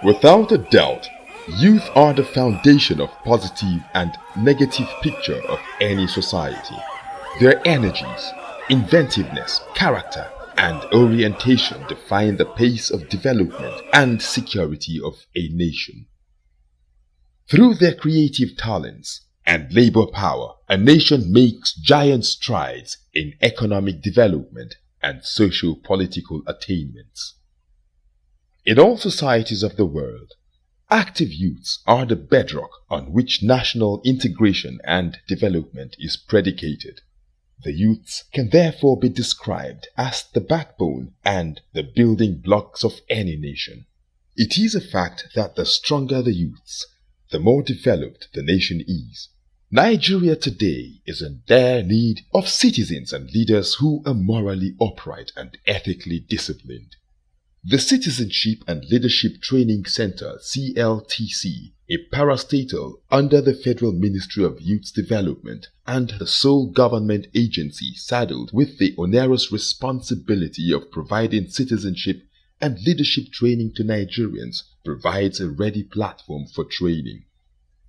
Without a doubt, youth are the foundation of positive and negative picture of any society. Their energies, inventiveness, character, and orientation define the pace of development and security of a nation. Through their creative talents and labor power, a nation makes giant strides in economic development and socio-political attainments. In all societies of the world, active youths are the bedrock on which national integration and development is predicated. The youths can therefore be described as the backbone and the building blocks of any nation. It is a fact that the stronger the youths, the more developed the nation is. Nigeria today is in dire need of citizens and leaders who are morally upright and ethically disciplined. The Citizenship and Leadership Training Center (C&Ltc), a parastatal under the Federal Ministry of Youth Development and the sole government agency saddled with the onerous responsibility of providing citizenship and leadership training to Nigerians, provides a ready platform for training.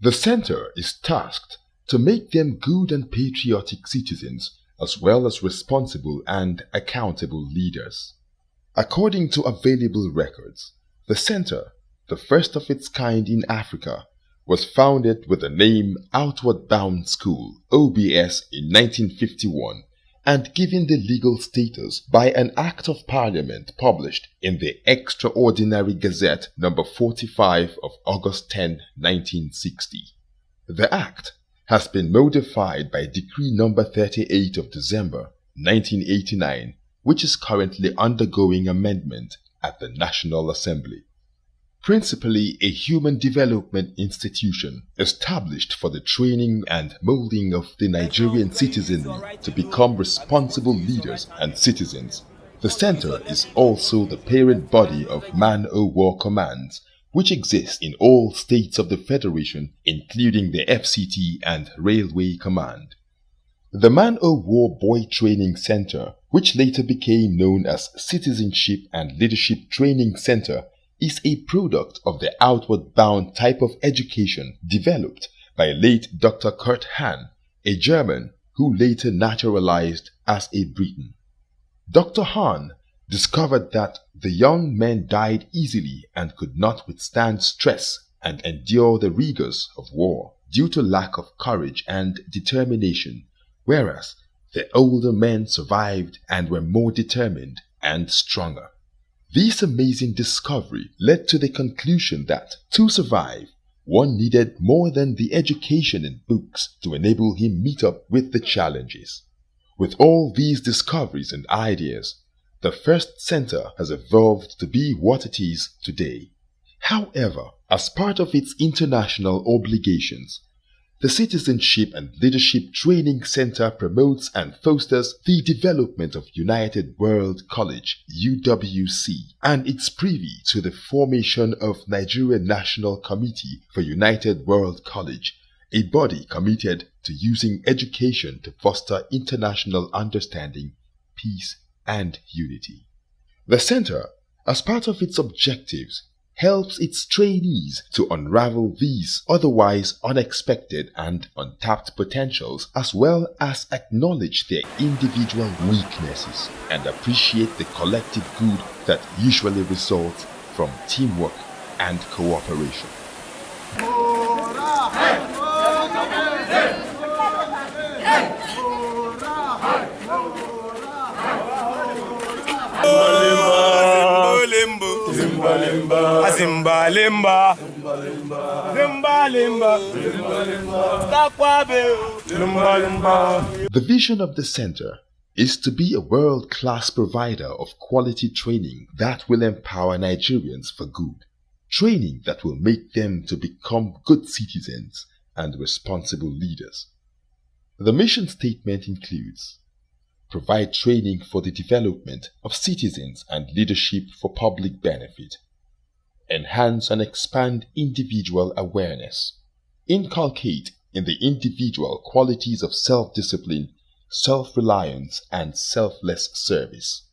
The center is tasked to make them good and patriotic citizens as well as responsible and accountable leaders. According to available records, the center, the first of its kind in Africa, was founded with the name Outward Bound School (OBS) in 1951 and given the legal status by an Act of Parliament published in the Extraordinary Gazette No. 45 of August 10, 1960. The Act has been modified by Decree No. 38 of December 1989, which is currently undergoing amendment at the National Assembly. Principally a human development institution established for the training and molding of the Nigerian citizenry to become responsible leaders and citizens, the center is also the parent body of Man-O-War commands, which exist in all states of the Federation, including the FCT and Railway Command. The Man-O-War Boy Training Center, which later became known as Citizenship and Leadership Training Center, is a product of the outward bound type of education developed by late Dr. Kurt Hahn, a German who later naturalized as a Briton. Dr. Hahn discovered that the young men died easily and could not withstand stress and endure the rigors of war due to lack of courage and determination, whereas the older men survived and were more determined and stronger. This amazing discovery led to the conclusion that, to survive, one needed more than the education in books to enable him meet up with the challenges. With all these discoveries and ideas, the first center has evolved to be what it is today. However, as part of its international obligations, the Citizenship and Leadership Training Center promotes and fosters the development of United World College (UWC) and it's privy to the formation of Nigeria National Committee for United World College, a body committed to using education to foster international understanding, peace, and unity. The center, as part of its objectives, helps its trainees to unravel these otherwise unexpected and untapped potentials, as well as acknowledge their individual weaknesses and appreciate the collective good that usually results from teamwork and cooperation. The vision of the center is to be a world-class provider of quality training that will empower Nigerians for good, training that will make them to become good citizens and responsible leaders. The mission statement includes: provide training for the development of citizens and leadership for public benefit. Enhance and expand individual awareness. Inculcate in the individual qualities of self-discipline, self-reliance, and selfless service.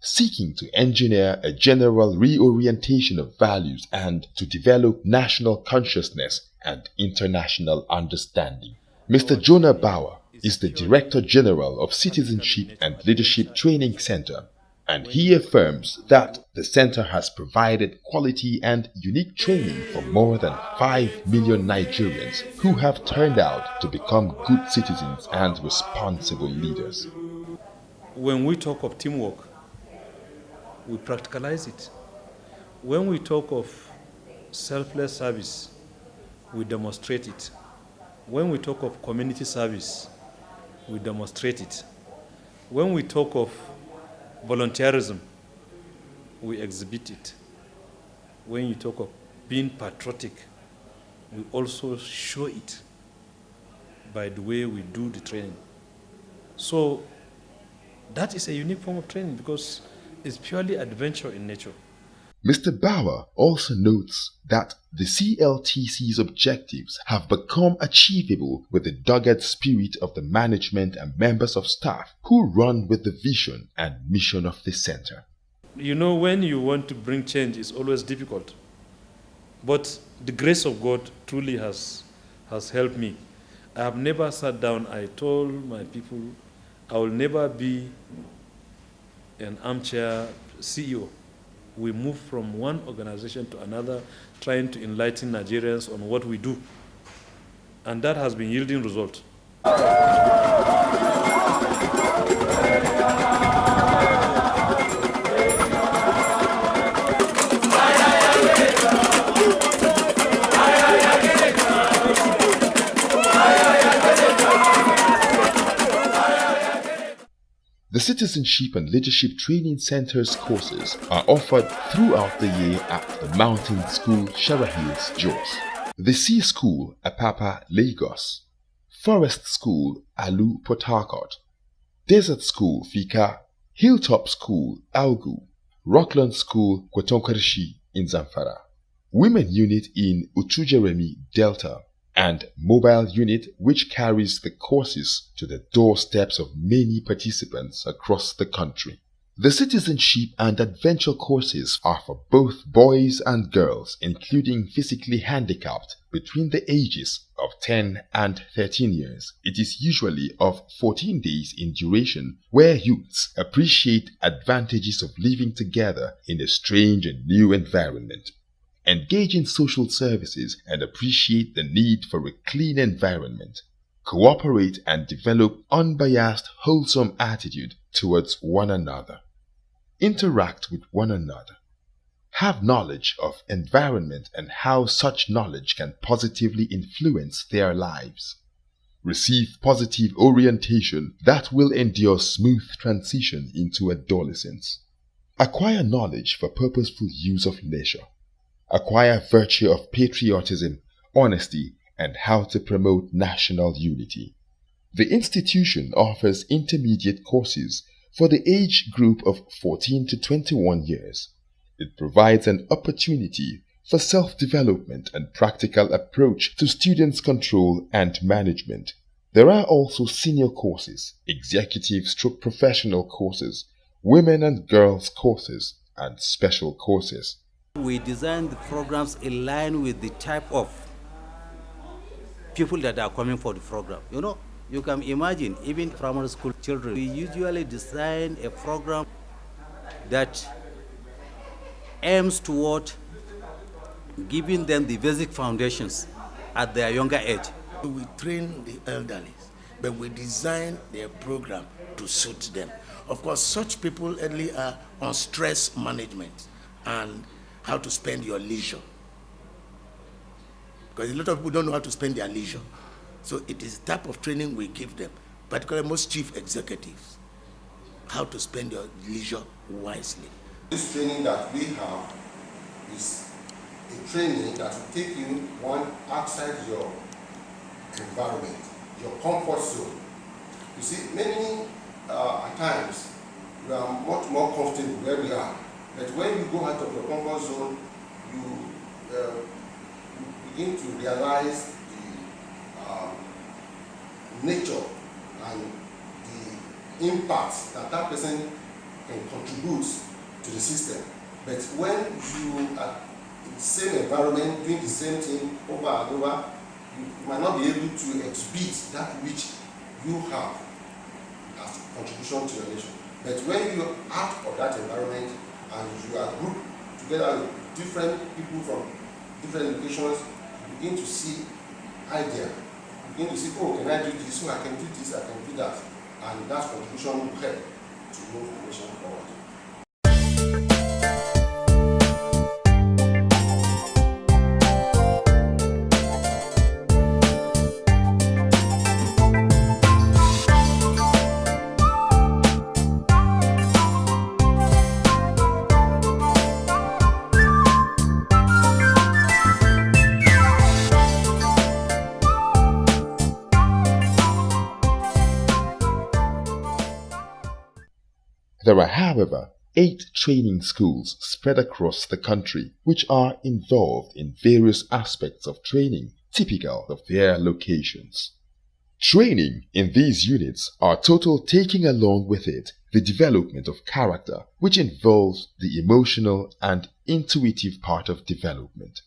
seeking to engineer a general reorientation of values and to develop national consciousness and international understanding. Mr. Jonah Bauer is the Director General of Citizenship and Leadership Training Center, and he affirms that the center has provided quality and unique training for more than 5 million Nigerians who have turned out to become good citizens and responsible leaders. When we talk of teamwork, we practicalize it. When we talk of selfless service, we demonstrate it. When we talk of community service, we demonstrate it. When we talk of volunteerism, we exhibit it. When you talk of being patriotic, we also show it by the way we do the training. So that is a unique form of training because it's purely adventure in nature. Mr. Bauer also notes that the CLTC's objectives have become achievable with the dogged spirit of the management and members of staff who run with the vision and mission of the center. You know, when you want to bring change, it's always difficult. But the grace of God truly has helped me. I have never sat down. I told my people, I will never be an armchair CEO. We move from one organization to another, trying to enlighten Nigerians on what we do. And that has been yielding results. The Citizenship and Leadership Training Center's courses are offered throughout the year at the Mountain School, Shara Hills, Jos, the Sea School, Apapa, Lagos, Forest School, Alu, Port Harcourt, Desert School, Fika, Hilltop School, Algu, Rockland School, Kwetonkarshi in Zamfara, Women Unit in Utujeremi, Delta, and Mobile Unit which carries the courses to the doorsteps of many participants across the country. The Citizenship and Adventure courses are for both boys and girls, including physically handicapped between the ages of 10 and 13 years. It is usually of 14 days in duration, where youths appreciate advantages of living together in a strange and new environment, engage in social services and appreciate the need for a clean environment, cooperate and develop unbiased, wholesome attitude towards one another, interact with one another, have knowledge of environment and how such knowledge can positively influence their lives, receive positive orientation that will endure smooth transition into adolescence, acquire knowledge for purposeful use of leisure, acquire virtue of patriotism, honesty, and how to promote national unity. The institution offers intermediate courses for the age group of 14 to 21 years. It provides an opportunity for self-development and practical approach to students' control and management. There are also senior courses, executive/professional courses, women and girls courses, and special courses. We design the programs in line with the type of people that are coming for the program. You know, you can imagine, even primary school children, we usually design a program that aims toward giving them the basic foundations at their younger age. We train the elderly, but we design their program to suit them. Of course, such people early are on stress management and how to spend your leisure. Because a lot of people don't know how to spend their leisure. So it is the type of training we give them, particularly most chief executives, how to spend your leisure wisely. This training that we have is a training that will take you one outside your environment, your comfort zone. You see, many at times we are much more comfortable where we are. But when you go out of your comfort zone, you begin to realize the nature and the impact that that person can contribute to the system. But when you are in the same environment, doing the same thing over and over, you might not be able to exhibit that which you have as a contribution to your nation. But when you are out of that environment and you are grouped together with different people from different locations, you begin to see idea. You begin to see, oh, can I do this? Oh, I can do this, I can do that. And that contribution will help to move the nation forward. There are, however, 8 training schools spread across the country which are involved in various aspects of training typical of their locations. Training in these units are total, taking along with it the development of character, which involves the emotional and intuitive part of development.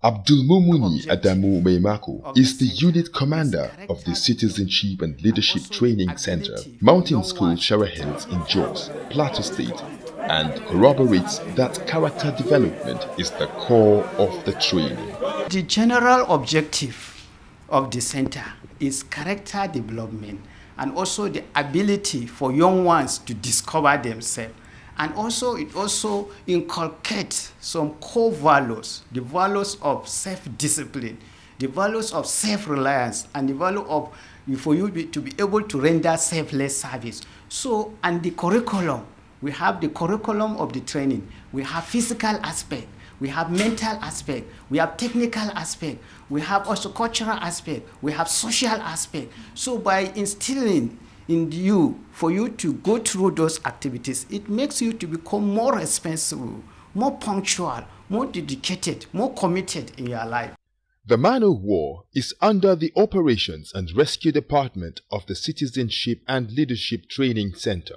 Abdulmumuni Adamu Meimako is the unit commander of the Citizenship and Leadership Training Center, Mountain School, Shara Hills in Jos, Plateau State, and corroborates that character development is the core of the training. The general objective of the center is character development and also the ability for young ones to discover themselves. And also, it also inculcates some core values, the values of self-discipline, the values of self-reliance, and the value of for you to be able to render selfless service. So, and the curriculum, we have the curriculum of the training. We have physical aspect, we have mental aspect, we have technical aspect, we have also cultural aspect, we have social aspect. So by instilling in you, for you to go through those activities, it makes you to become more responsible, more punctual, more dedicated, more committed in your life. The man of war is under the Operations and Rescue Department of the Citizenship and Leadership Training Center.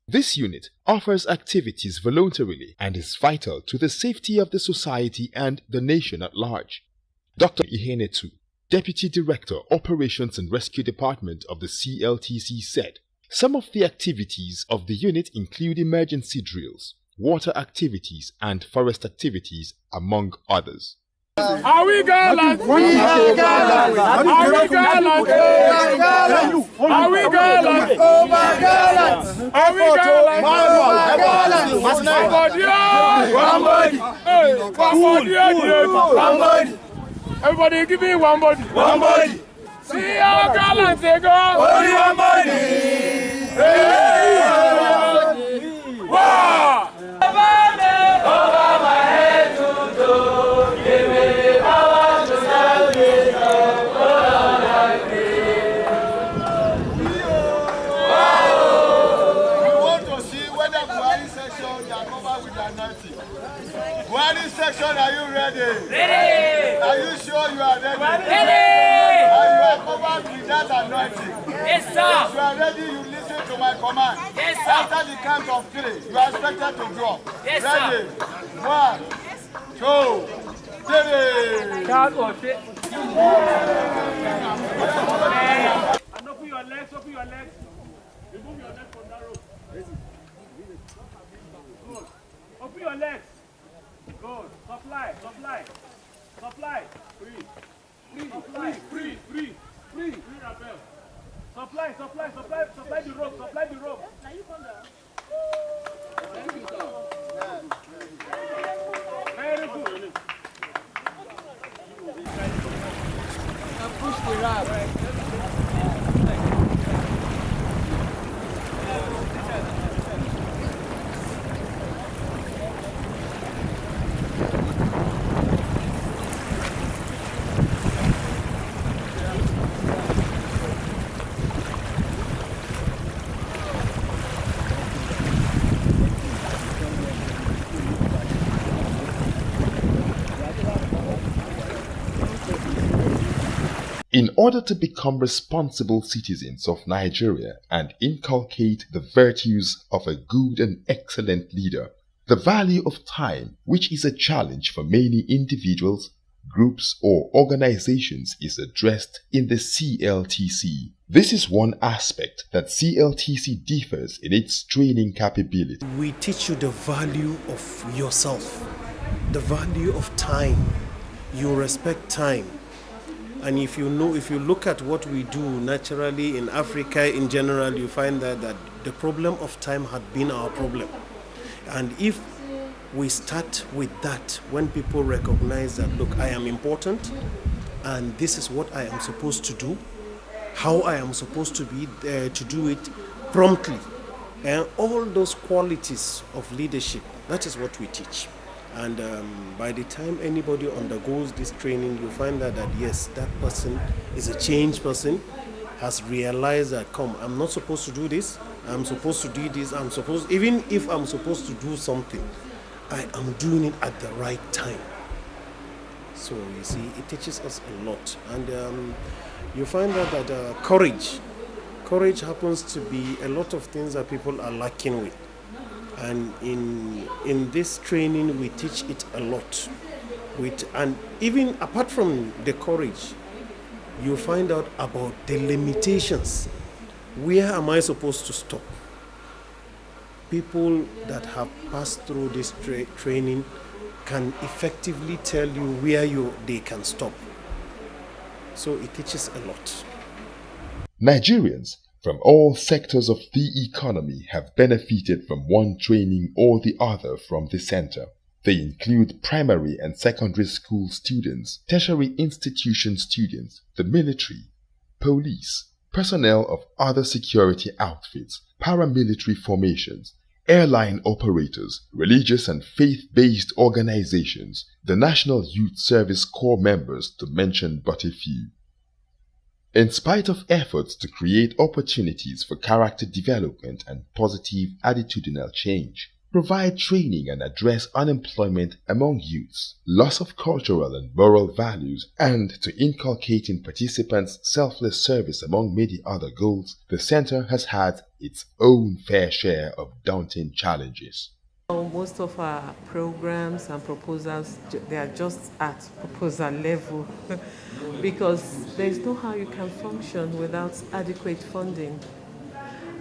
This unit offers activities voluntarily and is vital to the safety of the society and the nation at large. Dr. Ihenetu, Deputy Director, Operations and Rescue Department of the C&Ltc, said, some of the activities of the unit include emergency drills, water activities and forest activities, among others. Are we gallant? Are we gallant? Are we gallant? Are we gallant? Are we gallant? Everybody give me one body. One body. See how gallant they go. Only one body. Hey. Wow. Over my head to do. Give me the power to stand it up. Wow. We want to see whether Buhari section you are covered with anointing. Buhari section, are you ready? Ready. Are you sure you are ready? Ready! And you are covered with that anointing? Yes, sir. If you are ready, you listen to my command. Yes, sir. After the count of 3, you are expected to draw. Yes, ready? Sir. 1, 2, 3. Count of 3. And open your legs, open your legs. Remove your legs from that rope. Good. Open your legs. Good. Supply, supply. Supply. Free. Supply. Free. Rappel. Supply the rope. Supply the rope. Now you come down. Very good. And push the wrap. In order to become responsible citizens of Nigeria and inculcate the virtues of a good and excellent leader, the value of time, which is a challenge for many individuals, groups, or organizations, is addressed in the CLTC. This is one aspect that CLTC differs in its training capability. We teach you the value of yourself, the value of time. You respect time. And if you look at what we do naturally in Africa in general, you find that the problem of time had been our problem. And if we start with that, when people recognize that, look, I am important, and this is what I am supposed to do, how I am supposed to be to do it promptly, and all those qualities of leadership, that is what we teach. And by the time anybody undergoes this training, you find that yes, that person is a changed person, has realized that, come, I'm not supposed to do this, I'm supposed to do this, even if I'm supposed to do something, I am doing it at the right time. So you see, it teaches us a lot. And you find that courage happens to be a lot of things that people are lacking with. And in this training, we teach it a lot. And even apart from the courage, you find out about the limitations. Where am I supposed to stop? People that have passed through this training can effectively tell you where they can stop. So it teaches a lot. Nigerians from all sectors of the economy have benefited from one training or the other from the center. They include primary and secondary school students, tertiary institution students, the military, police, personnel of other security outfits, paramilitary formations, airline operators, religious and faith-based organizations, the National Youth Service Corps members, to mention but a few. In spite of efforts to create opportunities for character development and positive attitudinal change, provide training and address unemployment among youths, loss of cultural and moral values, and to inculcate in participants selfless service among many other goals, the center has had its own fair share of daunting challenges. Most of our programs and proposals, they are just at proposal level because there's no how you can function without adequate funding.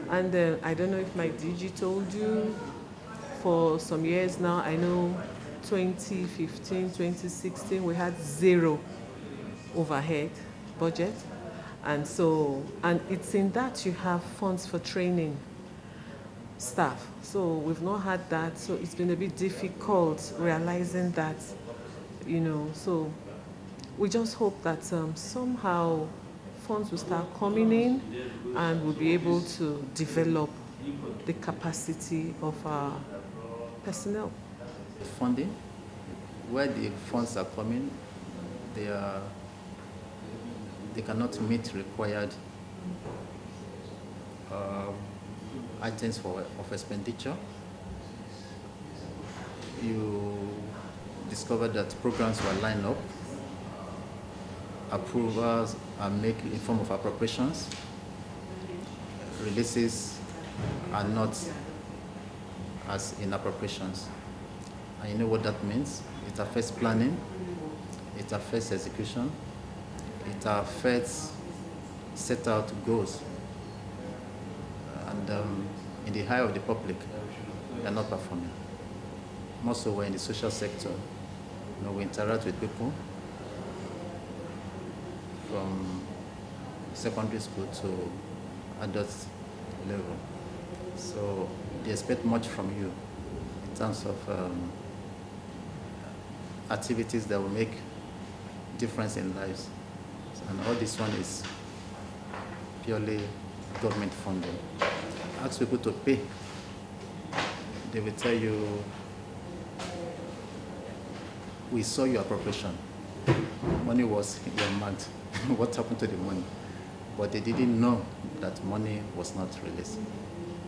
And I don't know if my DG told you, for some years now, I know 2015, 2016, we had zero overhead budget. And it's in that you have funds for training staff. So we've not had that, so it's been a bit difficult realizing that, so we just hope that somehow funds will start coming in and we'll be able to develop the capacity of our personnel. Funding, where the funds are coming, they cannot meet required items of expenditure. You discover that programs were lined up, approvals are made in form of appropriations, releases are not as in appropriations. And you know what that means? It affects planning, it affects execution, it affects set out goals. And in the eye of the public, they are not performing. More so we're in the social sector. We interact with people from secondary school to adult level. So they expect much from you in terms of activities that will make difference in lives. And all this one is purely government funding. Ask people to pay. They will tell you, we saw your appropriation. Money was earmarked. What happened to the money? But they didn't know that money was not released.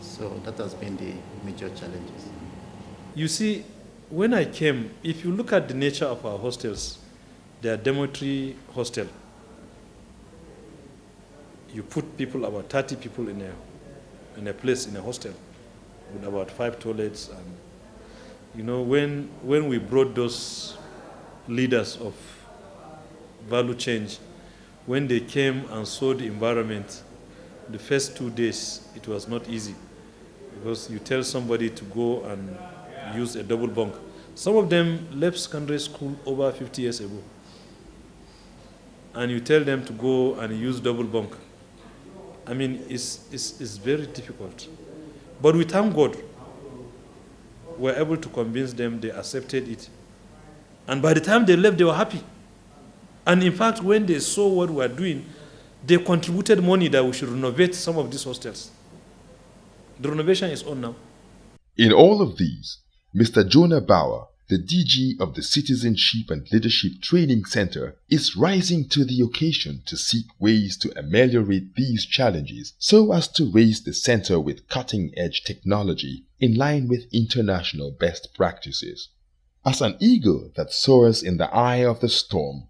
So that has been the major challenges. You see, when I came, if you look at the nature of our hostels, they are dormitory hostel. you put people, about 30 people in a place, in a hostel, with about 5 toilets. And you know, when we brought those leaders of value change, when they came and saw the environment, the first 2 days, it was not easy. Because you tell somebody to go and use a double bunk. Some of them left secondary school over 50 years ago. And you tell them to go and use double bunk. I mean, it's very difficult. But we thank God, we're able to convince them, they accepted it. And by the time they left, they were happy. And in fact, when they saw what we were doing, they contributed money that we should renovate some of these hostels. The renovation is on now. In all of these, Mr. Jonah Bauer, the DG of the Citizenship and Leadership Training Center, is rising to the occasion to seek ways to ameliorate these challenges so as to raise the center with cutting-edge technology in line with international best practices. As an eagle that soars in the eye of the storm,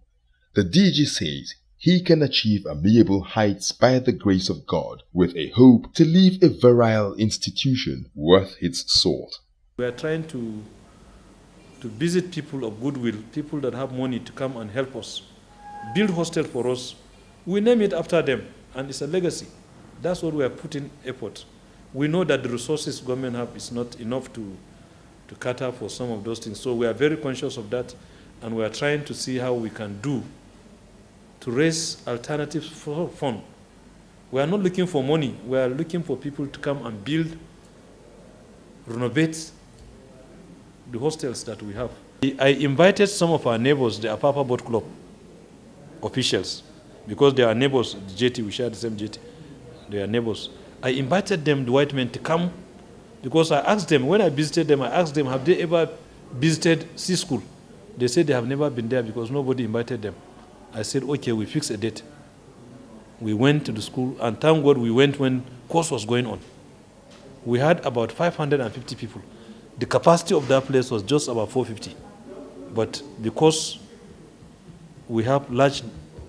the DG says he can achieve amiable heights by the grace of God, with a hope to leave a virile institution worth its salt. We are trying to visit people of goodwill, people that have money to come and help us, build hostel for us. We name it after them, and it's a legacy. That's what we are putting effort. We know that the resources government have is not enough to cater for some of those things. So we are very conscious of that, and we are trying to see how we can do to raise alternatives for fund. We are not looking for money. We are looking for people to come and build, renovate the hostels that we have. I invited some of our neighbors, the Apapa Boat Club officials, because they are neighbors, the jetty, we share the same jetty. They are neighbors. I invited them, the white men, to come, because I asked them, when I visited them, I asked them, have they ever visited C School? They said they have never been there because nobody invited them. I said, okay, we fix a date. We went to the school, and thank God we went when course was going on. We had about 550 people. The capacity of that place was just about 450. But because we have large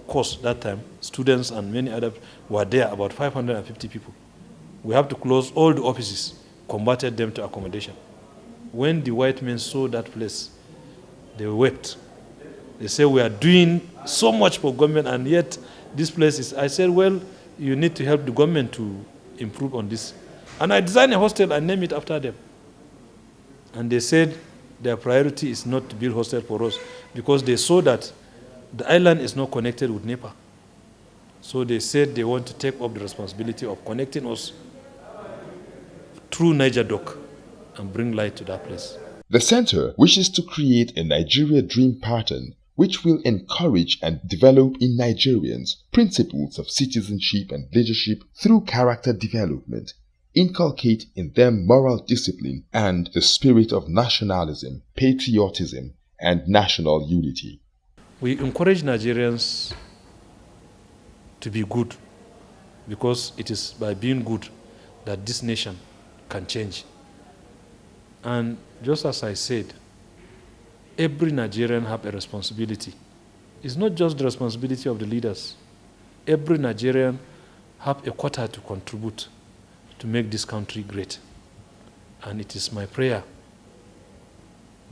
course that time, students and many others were there, about 550 people. We have to close all the offices, converted them to accommodation. When the white men saw that place, they wept. They said, we are doing so much for government, and yet this place is... I said, well, you need to help the government to improve on this. And I designed a hostel and named it after them. And they said their priority is not to build hostel for us, because they saw that the island is not connected with NEPA. So they said they want to take up the responsibility of connecting us through Niger Dock and bring light to that place. The center wishes to create a Nigeria dream pattern which will encourage and develop in Nigerians principles of citizenship and leadership through character development, inculcate in them moral discipline and the spirit of nationalism, patriotism, and national unity. We encourage Nigerians to be good, because it is by being good that this nation can change. And just as I said, every Nigerian has a responsibility. It's not just the responsibility of the leaders. Every Nigerian has a quota to contribute to make this country great. And it is my prayer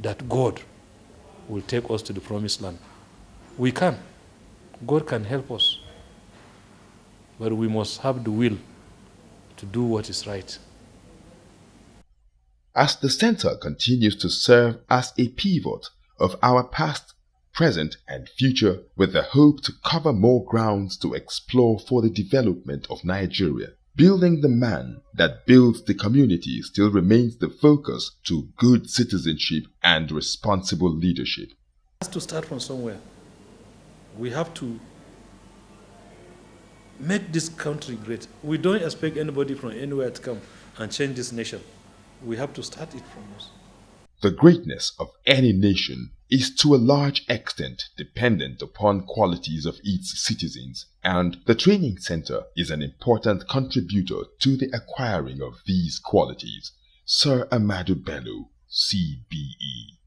that God will take us to the promised land. We can. God can help us. But we must have the will to do what is right. As the center continues to serve as a pivot of our past, present, and future, with the hope to cover more grounds to explore for the development of Nigeria, building the man that builds the community still remains the focus to good citizenship and responsible leadership. It has to start from somewhere. We have to make this country great. We don't expect anybody from anywhere to come and change this nation. We have to start it from us. The greatness of any nation is to a large extent dependent upon qualities of its citizens, and the training center is an important contributor to the acquiring of these qualities. Sir Amadou Bello, CBE.